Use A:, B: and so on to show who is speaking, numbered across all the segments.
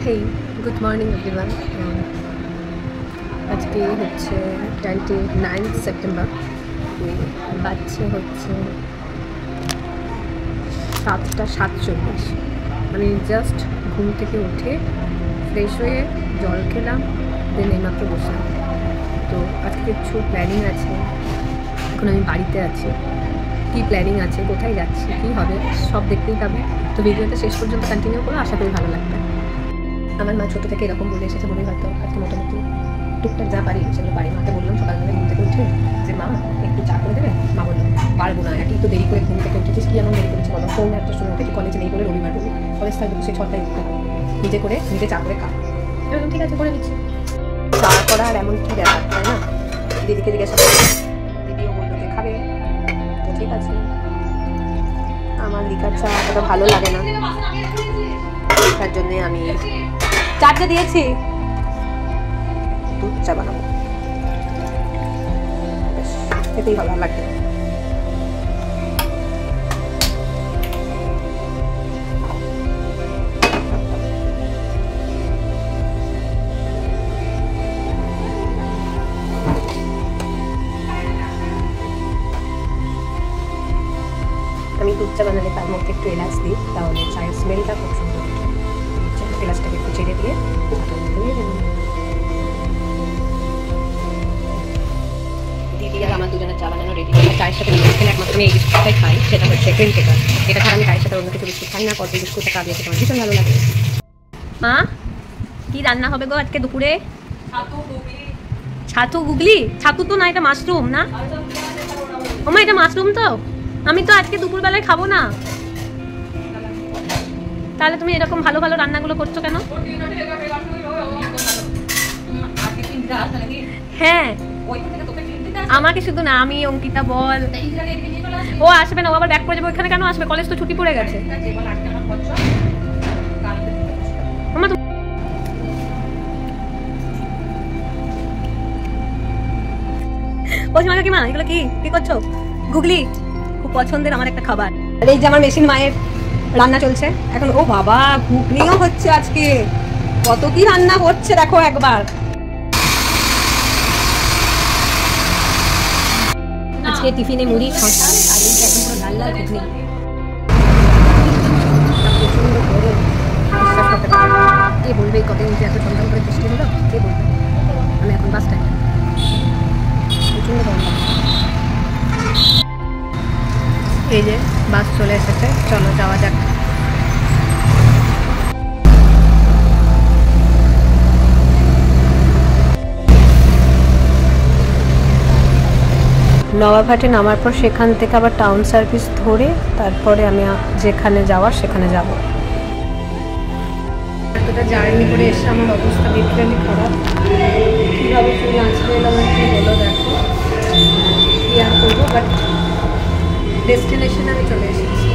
A: Hey good morning everyone. আজকে হচ্ছে 29 September, বাজছে হচ্ছে 7:47। আমি জাস্ট ঘুম থেকে উঠে ফ্রেশ হয়ে জল খেলাম, দেন এইমাত্র বসলাম। তো আজকে কিছু প্ল্যানিং আছে, এখন আমি বাড়িতে আছি। কী প্ল্যানিং আছে, কোথায় যাচ্ছি, কী হবে সব দেখতেই পাবে। তো ভিডিওটা শেষ পর্যন্ত কন্টিনিউ করো, আশা করি ভালো লাগবে। আমার মা ছোটো থেকে এরকম বলে এসেছে বলেই হয়তো আজকে মোটামুটি টুকটাক যা পারি সেগুলো পারি। মাকে বললাম সকালবেলা ঘুম থেকে উঠে যে মা একটু চা করে দেবে। মা বললো পারবো না, একটু তো দেরি করে ঘুম থেকে উঠেছিস, কি এমন দেরি করেছি বলো? ফোন একটা শুনে উঠেছি, কলেজে নেই বলে রবিবার বলি, কলেজ থাকবে সে 6টায় উঠতে হবে, নিজে করে নিজে চা করে খা। এরকম ঠিক আছে করে দিচ্ছি। চা করা আর এমন কি ব্যাপার, তাই না? দিদিকে জিজ্ঞাসা করলাম, দিদিও বললো যে খাবে, তো ঠিক আছে। আমার লিকার চা অতটা ভালো লাগে না, তার জন্যে আমি চাটা দিয়েছি, দুধ চা বানাবো, খেতেই ভালো লাগবে। আমি দুধ চা বানালে তার মধ্যে একটু এলাচ দিই, তাহলে চায়ের স্মেলটা খুব সুন্দর। এলাচটাকে একটু ছেড়ে দিয়ে দিদি আর আমার দুজনের চা বানানো রেডি। চায়ের সাথে বিস্কুট খেলে একমাত্র আমি এই বিস্কুটটাই খাই, সেটা হচ্ছে ক্রিম কেকার। এটা ছাড়া আমি চায়ের সাথে অন্য কিছু বিস্কুট খাই না। কত বিস্কুটটা খাওয়া দিয়েছে আমার ভীষণ ভালো লাগে। মা কি রান্না হবে গো আজকে দুপুরে? ছাতু গুগলি? ছাতু তো না, এটা মাশরুম না? ওমা এটা মাশরুম তো, আমি তো আজকে দুপুরবেলায় খাবো না। তাহলে তুমি এরকম ভালো ভালো রান্নাগুলো করছো কেন? হ্যাঁ আমাকে শুধু না, আমি অঙ্কিতা বল, ও আসবে না, ও আবার ব্যাক করে যাবে। ওইখানে কেন আসবে? কলেজ তো ছুটি পড়ে গেছে। এগুলো কি কি করছো? গুগলি খুব পছন্দের আমার একটা খাবার। আর এই যে আমার মেশিন মায়ের রান্না চলছে এখন। ও বাবা, ঘুগনিও হচ্ছে আজকে। কত কি রান্না হচ্ছে দেখো একবার। আজকে টিফিনে মুড়ি, শসা আর এই যে এখন পুরো লাল লাল ঘুগনি। কে বলবে কতদিন যে এত সন্ধ্যা করে বৃষ্টি হলো? কে বলবে? আমি এখন বাস স্ট্যান্ডে, প্রচন্ড গরম লাগছে। এই যে বাস চলে এসেছে, চলো যাওয়া যাক। নবাবহাটে নামার পর সেখান থেকে আবার টাউন সার্ভিস ধরে তারপরে আমি যেখানে যাওয়ার সেখানে যাব। এতটা জার্নি করে এসে আমার অবস্থা লিটারালি খারাপ। কীভাবে ফুল নাচলে এলাম কি হলো দেখো, কি আর করবো। বাট ডেস্টিনেশনে আমি চলে এসেছি।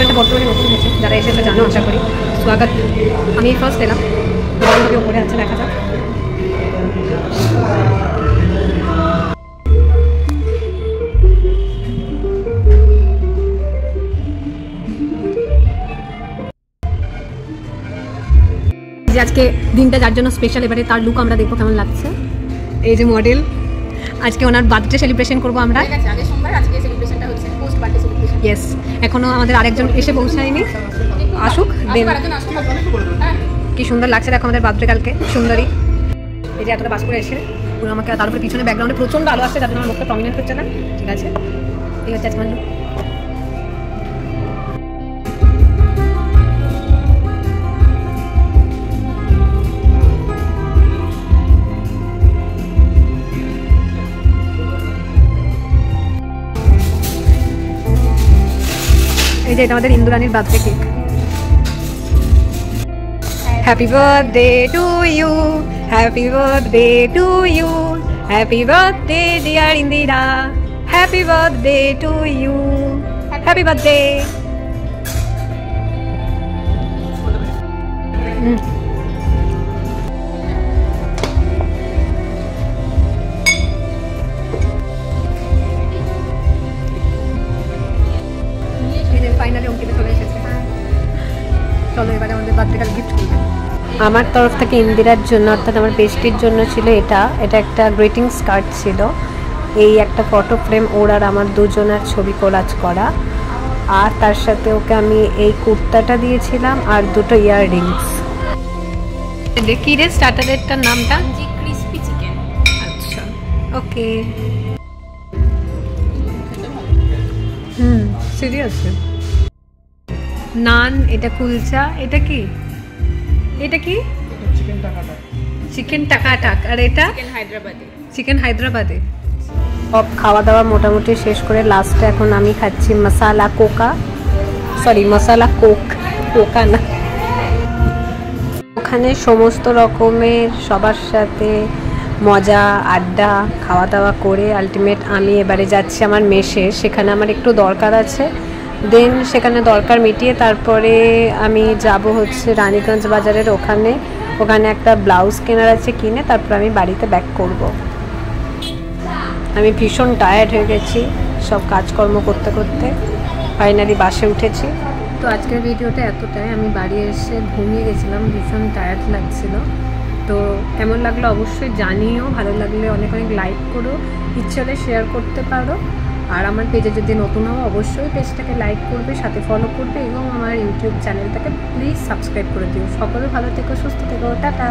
A: এটা বর্তমানে নতুন হয়েছে, যারা এসেছে জানো আশা করি। স্বাগত। আমি ফার্স্ট এলাম, বান্ধবী ওপরে আছে, দেখা যাক। যে আজকে দিনটা যার জন্য স্পেশাল, এবারে তার লুক আমরা দেখবো কেমন লাগছে। এই যে মডেল, আজকে ওনার বার্থডে সেলিব্রেশন করবো আমরা। ইয়েস, এখনো আমাদের আরেকজন এসে পৌঁছায়নি, আসুক দেন। কি সুন্দর লাগছে দেখো আমাদের বার্থডে কালকে, সুন্দরী। এই যে এতটা বাস করে এসে পুরো আমাকে, তার উপরে পিছনে ব্যাকগ্রাউন্ডে প্রচন্ড আলো আসছে, যার জন্য আমার মুখটা প্রমিনেন্ট হচ্ছে না। ঠিক আছে, এই হচ্ছে আজকে আমার লুক। এই যে এটা আমাদের ইন্দুরানীর birthday cake. Happy birthday to you, happy birthday to you, happy birthday dear Indira, happy birthday to you, happy birthday. Finally Ankita চলে এসেছে। চলো এবারে আমাদের বার্থডে কাল গিফট করবে। আমার তরফ থেকে ইন্দিরার জন্য অর্থাৎ আমার বেস্টির জন্য ছিল এটা একটা গ্রিটিংস কার্ড ছিল। এই একটা ফটো ফ্রেম ওর আর আমার দুজনের ছবি কোলাজ করা, আর তার সাথে ওকে আমি এই কুর্তাটা দিয়েছিলাম আর দুটো ইয়াররিংস। দেখি রে স্টার্টারেরটার নামটা
B: ক্রিসপি চিকেন।
A: আচ্ছা ওকে। সিরিয়াস নান, এটা কুলচা, এটা কি চিকেন টাকাটাক, আর এটা চিকেন হায়দ্রাবাদে। সব খাওয়া দাওয়া মোটামুটি শেষ করে লাস্টে এখন আমি খাচ্ছি মশালা কোকা না। ওখানে সমস্ত রকমের সবার সাথে মজা আড্ডা খাওয়া দাওয়া করে আলটিমেট আমি এবারে যাচ্ছি আমার মেসে। সেখানে আমার একটু দরকার আছে, দেন সেখানে দরকার মিটিয়ে তারপরে আমি যাব হচ্ছে রানীগঞ্জ বাজারের ওখানে একটা ব্লাউজ কেনার আছে, কিনে তারপর আমি বাড়িতে ব্যাক করব। আমি ভীষণ টায়ার্ড হয়ে গেছি সব কাজকর্ম করতে করতে, ফাইনালি বাসে উঠেছি। তো আজকের ভিডিওটা এতটাই, আমি বাড়ি এসে ঘুমিয়ে গেছিলাম, ভীষণ টায়ার্ড লাগছিল। তো কেমন লাগলো অবশ্যই জানিও, ভালো লাগলে অনেক লাইক করো, ইচ্ছে হলে শেয়ার করতে পারো। আর আমার পেজে যদি নতুন হও অবশ্যই পেজটাকে লাইক করবে, সাথে ফলো করবে এবং আমার ইউটিউব চ্যানেলটাকে প্লিজ সাবস্ক্রাইব করে দিও। সকলে ভালো থেকো, সুস্থ থেকো, টাটা।